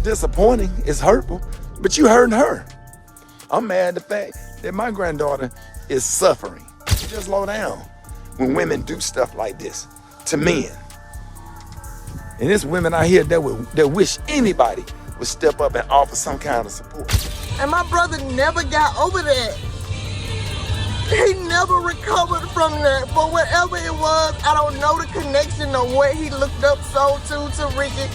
disappointing, it's hurtful, but you hurting her. I'm mad at the fact that my granddaughter is suffering. Just slow down when women do stuff like this to men. And there's women out here that wish anybody would step up and offer some kind of support. And my brother never got over that. He never recovered from that. But whatever it was, I don't know the connection of what he looked up to Rickey.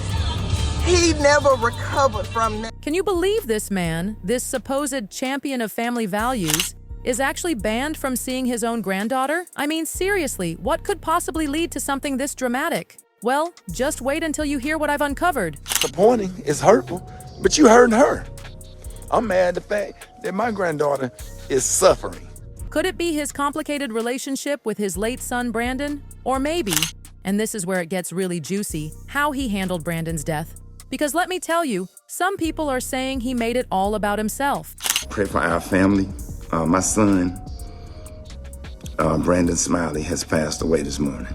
He never recovered from that. Can you believe this man, this supposed champion of family values, is actually banned from seeing his own granddaughter? I mean, seriously, what could possibly lead to something this dramatic? Well, just wait until you hear what I've uncovered. Disappointing, it's hurtful, but you hurting her. I'm mad at the fact that my granddaughter is suffering. Could it be his complicated relationship with his late son, Brandon? Or maybe, and this is where it gets really juicy, how he handled Brandon's death. Because let me tell you, some people are saying he made it all about himself. Pray for our family. My son, Brandon Smiley, has passed away this morning.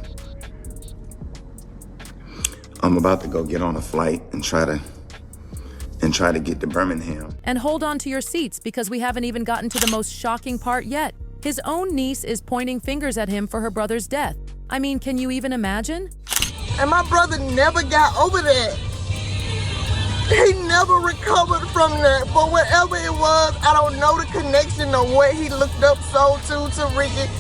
I'm about to go get on a flight and try to get to Birmingham. And hold on to your seats because we haven't even gotten to the most shocking part yet. His own niece is pointing fingers at him for her brother's death. I mean, can you even imagine? And my brother never got over that. He never recovered from that. But whatever it was, I don't know the connection of what he looked up to Rickey.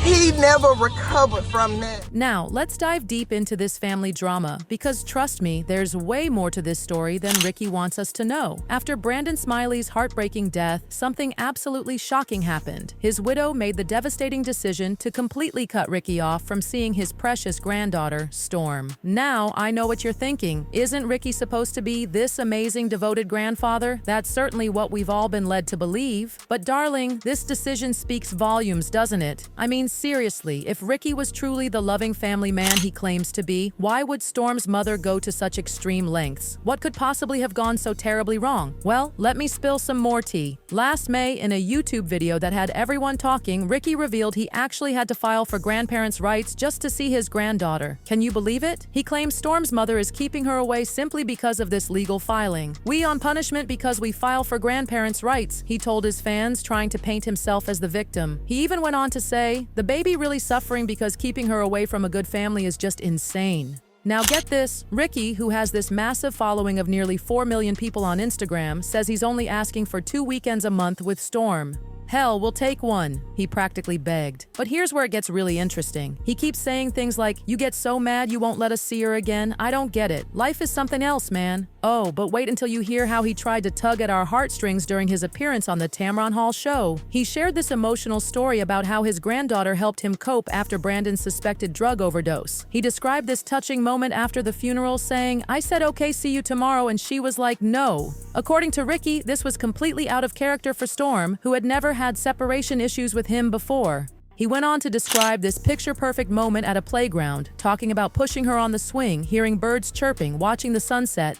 He never recovered from that. Now, let's dive deep into this family drama because trust me, there's way more to this story than Rickey wants us to know. After Brandon Smiley's heartbreaking death, something absolutely shocking happened. His widow made the devastating decision to completely cut Rickey off from seeing his precious granddaughter, Storm. Now, I know what you're thinking. Isn't Rickey supposed to be this amazing, devoted grandfather? That's certainly what we've all been led to believe. But darling, this decision speaks volumes, doesn't it? I mean, seriously, if Rickey was truly the loving family man he claims to be, why would Storm's mother go to such extreme lengths? What could possibly have gone so terribly wrong? Well, let me spill some more tea. Last May, in a YouTube video that had everyone talking, Rickey revealed he actually had to file for grandparents' rights just to see his granddaughter. Can you believe it? He claims Storm's mother is keeping her away simply because of this legal filing. We on punishment because we file for grandparents' rights, he told his fans, trying to paint himself as the victim. He even went on to say, the baby really suffering because keeping her away from a good family is just insane. Now get this, Rickey, who has this massive following of nearly 4 million people on Instagram, says he's only asking for 2 weekends a month with Storm. Hell, we'll take one, he practically begged. But here's where it gets really interesting. He keeps saying things like, you get so mad you won't let us see her again? I don't get it. Life is something else, man. Oh, but wait until you hear how he tried to tug at our heartstrings during his appearance on the Tamron Hall show. He shared this emotional story about how his granddaughter helped him cope after Brandon's suspected drug overdose. He described this touching moment after the funeral, saying, I said, okay, see you tomorrow, and she was like, no. According to Rickey, this was completely out of character for Storm, who had never had separation issues with him before. He went on to describe this picture-perfect moment at a playground, talking about pushing her on the swing, hearing birds chirping, watching the sunset.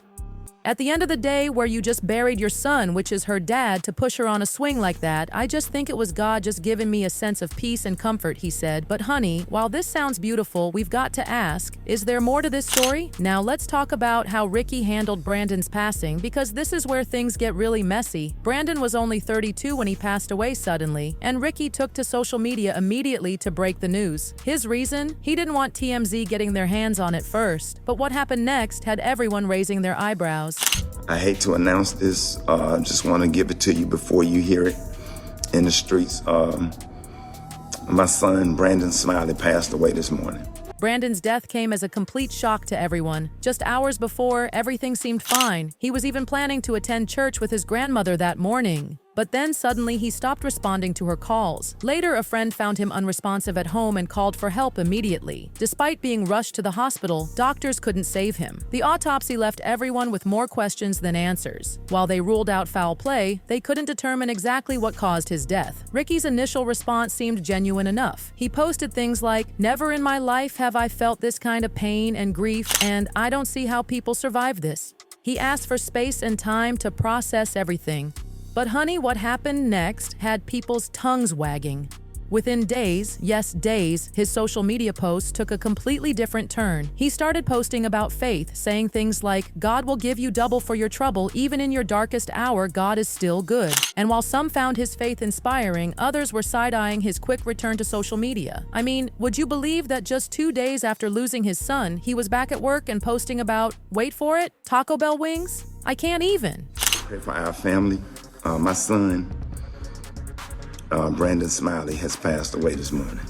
At the end of the day, where you just buried your son, which is her dad, to push her on a swing like that, I just think it was God just giving me a sense of peace and comfort, he said. But honey, while this sounds beautiful, we've got to ask, is there more to this story? Now let's talk about how Rickey handled Brandon's passing, because this is where things get really messy. Brandon was only 32 when he passed away suddenly, and Rickey took to social media immediately to break the news. His reason? He didn't want TMZ getting their hands on it first. But what happened next had everyone raising their eyebrows. I hate to announce this, just want to give it to you before you hear it in the streets. My son, Brandon Smiley, passed away this morning. Brandon's death came as a complete shock to everyone. Just hours before, everything seemed fine. He was even planning to attend church with his grandmother that morning. But then suddenly he stopped responding to her calls. Later, a friend found him unresponsive at home and called for help immediately. Despite being rushed to the hospital, doctors couldn't save him. The autopsy left everyone with more questions than answers. While they ruled out foul play, they couldn't determine exactly what caused his death. Rickey's initial response seemed genuine enough. He posted things like, "Never in my life have I felt this kind of pain and grief, and I don't see how people survive this." He asked for space and time to process everything. But honey, what happened next had people's tongues wagging. Within days, yes days, his social media posts took a completely different turn. He started posting about faith, saying things like, God will give you double for your trouble, even in your darkest hour, God is still good. And while some found his faith inspiring, others were side-eyeing his quick return to social media. I mean, would you believe that just 2 days after losing his son, he was back at work and posting about, wait for it, Taco Bell wings? I can't even. Pray for our family. My son, Brandon Smiley, has passed away this morning.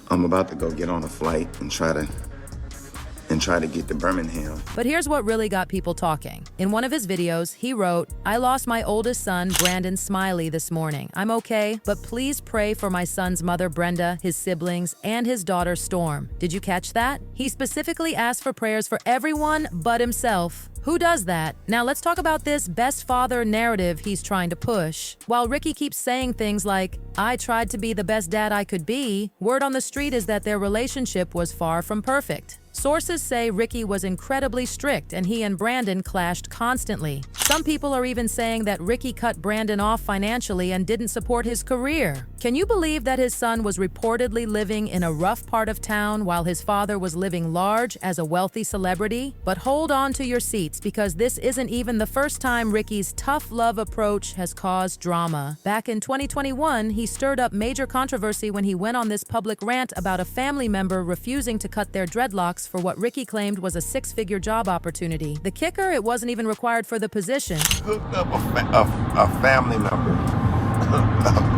I'm about to go get on a flight and try to get to Birmingham. But here's what really got people talking. In one of his videos, he wrote, I lost my oldest son, Brandon Smiley, this morning. I'm okay, but please pray for my son's mother, Brenda, his siblings, and his daughter, Storm. Did you catch that? He specifically asked for prayers for everyone but himself. Who does that? Now let's talk about this best father narrative he's trying to push. While Rickey keeps saying things like, I tried to be the best dad I could be, word on the street is that their relationship was far from perfect. Sources say Rickey was incredibly strict and he and Brandon clashed constantly. Some people are even saying that Rickey cut Brandon off financially and didn't support his career. Can you believe that his son was reportedly living in a rough part of town while his father was living large as a wealthy celebrity? But hold on to your seats because this isn't even the first time Rickey's tough love approach has caused drama. Back in 2021, he stirred up major controversy when he went on this public rant about a family member refusing to cut their dreadlocks for what Rickey claimed was a 6-figure job opportunity. The kicker, it wasn't even required for the position. Hooked up a family member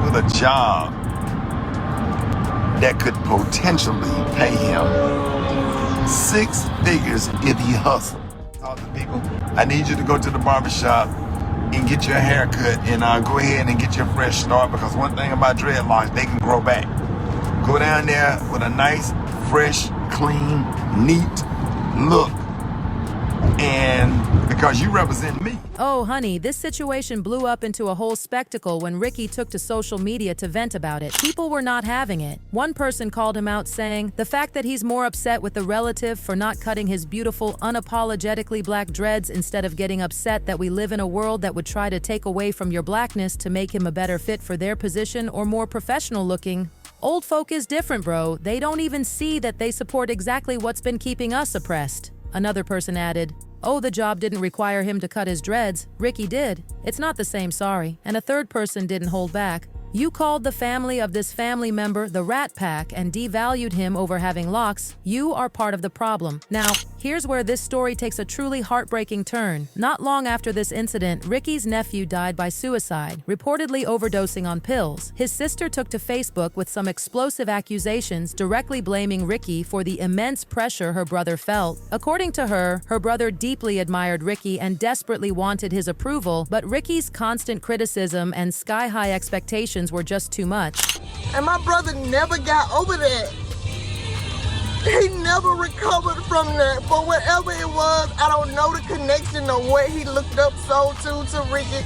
with a job that could potentially pay him 6 figures if he hustled. Talk to people, I need you to go to the barbershop and get your hair cut and go ahead and get your fresh start, because one thing about dreadlocks, they can grow back. Go down there with a nice, fresh, clean, neat look, and because you represent me. Oh, honey, this situation blew up into a whole spectacle when Rickey took to social media to vent about it. People were not having it. One person called him out saying, the fact that he's more upset with the relative for not cutting his beautiful, unapologetically black dreads instead of getting upset that we live in a world that would try to take away from your blackness to make him a better fit for their position or more professional looking. Old folk is different, bro. They don't even see that they support exactly what's been keeping us oppressed. Another person added, oh, the job didn't require him to cut his dreads. Rickey did. It's not the same, sorry. And a third person didn't hold back. You called the family of this family member the Rat Pack and devalued him over having locks. You are part of the problem. Now, here's where this story takes a truly heartbreaking turn. Not long after this incident, Rickey's nephew died by suicide, reportedly overdosing on pills. His sister took to Facebook with some explosive accusations directly blaming Rickey for the immense pressure her brother felt. According to her, her brother deeply admired Rickey and desperately wanted his approval, but Rickey's constant criticism and sky-high expectations were just too much. And my brother never got over that. He never recovered from that. But whatever it was, I don't know the connection of what he looked up so to Rickey.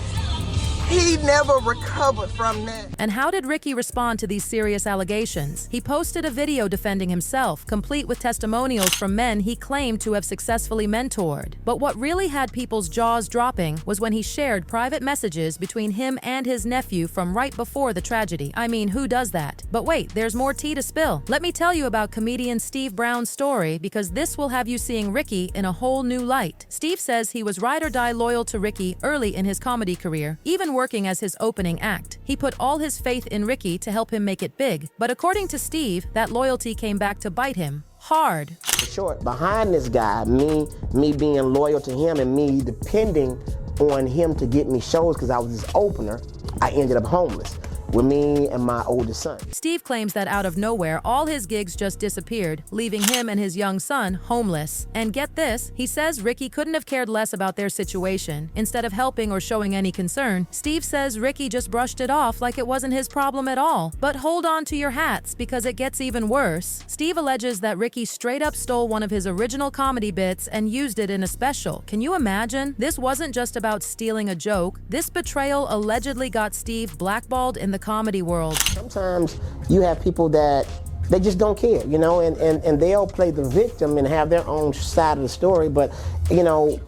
He never recovered from that. And how did Rickey respond to these serious allegations? He posted a video defending himself, complete with testimonials from men he claimed to have successfully mentored. But what really had people's jaws dropping was when he shared private messages between him and his nephew from right before the tragedy. I mean, who does that? But wait, there's more tea to spill. Let me tell you about comedian Steve Brown's story, because this will have you seeing Rickey in a whole new light. Steve says he was ride or die loyal to Rickey early in his comedy career, even working as his opening act. He put all his faith in Rickey to help him make it big. But according to Steve, that loyalty came back to bite him hard. Short, behind this guy, me being loyal to him and me depending on him to get me shows because I was his opener, I ended up homeless with me and my oldest son. Steve claims that out of nowhere, all his gigs just disappeared, leaving him and his young son homeless. And get this, he says Rickey couldn't have cared less about their situation. Instead of helping or showing any concern, Steve says Rickey just brushed it off like it wasn't his problem at all. But hold on to your hats, because it gets even worse. Steve alleges that Rickey straight up stole one of his original comedy bits and used it in a special. Can you imagine? This wasn't just about stealing a joke. This betrayal allegedly got Steve blackballed in the comedy world. Sometimes you have people that they just don't care, you know, and they'll play the victim and have their own side of the story. But, you know,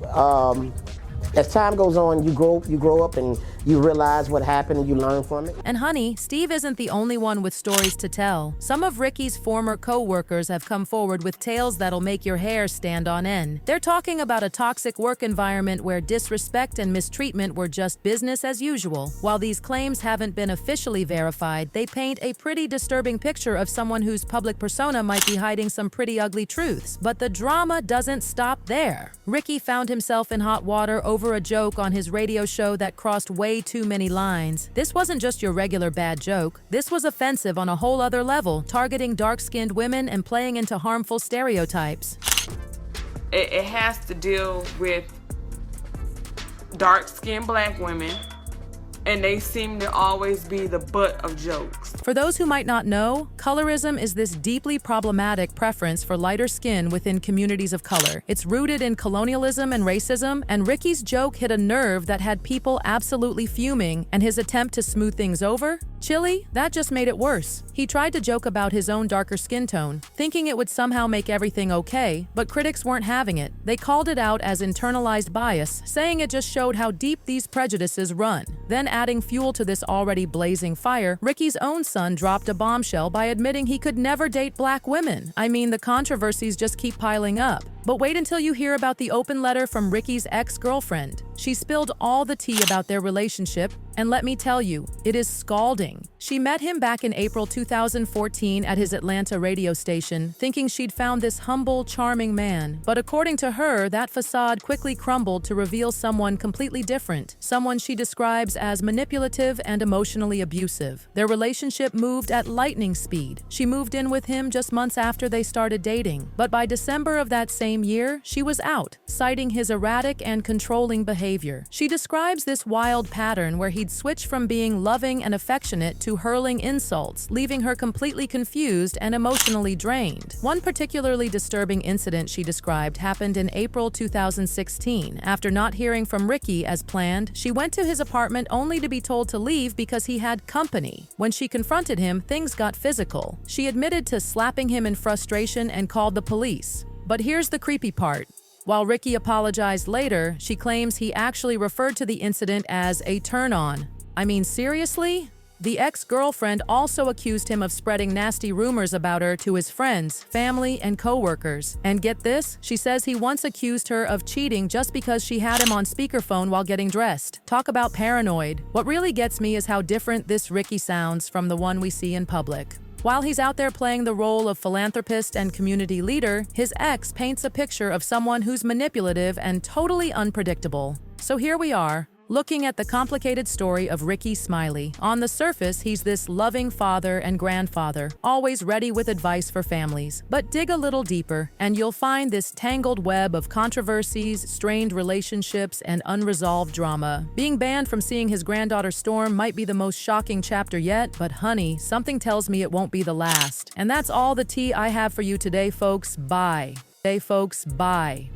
as time goes on, you grow up and You realize what happened and you learn from it. And honey, Steve isn't the only one with stories to tell. Some of Rickey's former co-workers have come forward with tales that'll make your hair stand on end. They're talking about a toxic work environment where disrespect and mistreatment were just business as usual. While these claims haven't been officially verified, they paint a pretty disturbing picture of someone whose public persona might be hiding some pretty ugly truths. But the drama doesn't stop there. Rickey found himself in hot water over a joke on his radio show that crossed way too many lines. This wasn't just your regular bad joke. This was offensive on a whole other level, targeting dark-skinned women and playing into harmful stereotypes. It has to deal with dark-skinned black women, and they seem to always be the butt of jokes. For those who might not know, colorism is this deeply problematic preference for lighter skin within communities of color. It's rooted in colonialism and racism, and Rickey's joke hit a nerve that had people absolutely fuming, and his attempt to smooth things over? Chilly? That just made it worse. He tried to joke about his own darker skin tone, thinking it would somehow make everything okay, but critics weren't having it. They called it out as internalized bias, saying it just showed how deep these prejudices run. Then adding fuel to this already blazing fire, Rickey's own son dropped a bombshell by admitting he could never date black women. I mean, the controversies just keep piling up. But wait until you hear about the open letter from Rickey's ex-girlfriend. She spilled all the tea about their relationship, and let me tell you, it is scalding. She met him back in April 2014 at his Atlanta radio station, thinking she'd found this humble, charming man. But according to her, that facade quickly crumbled to reveal someone completely different, someone she describes as manipulative and emotionally abusive. Their relationship moved at lightning speed. She moved in with him just months after they started dating. But by December of that same year, she was out, citing his erratic and controlling behavior. She describes this wild pattern where he'd switch from being loving and affectionate to hurling insults, leaving her completely confused and emotionally drained. One particularly disturbing incident she described happened in April 2016. After not hearing from Rickey as planned, she went to his apartment only to be told to leave because he had company. When she confronted him, things got physical. She admitted to slapping him in frustration and called the police. But here's the creepy part. While Rickey apologized later, she claims he actually referred to the incident as a turn-on. I mean, seriously? The ex-girlfriend also accused him of spreading nasty rumors about her to his friends, family, and co-workers. And get this, she says he once accused her of cheating just because she had him on speakerphone while getting dressed. Talk about paranoid. What really gets me is how different this Rickey sounds from the one we see in public. While he's out there playing the role of philanthropist and community leader, his ex paints a picture of someone who's manipulative and totally unpredictable. So here we are, looking at the complicated story of Rickey Smiley. On the surface, he's this loving father and grandfather, always ready with advice for families. But dig a little deeper, and you'll find this tangled web of controversies, strained relationships, and unresolved drama. Being banned from seeing his granddaughter Storm might be the most shocking chapter yet, but honey, something tells me it won't be the last. And that's all the tea I have for you today, folks. Bye. Hey, folks. Bye.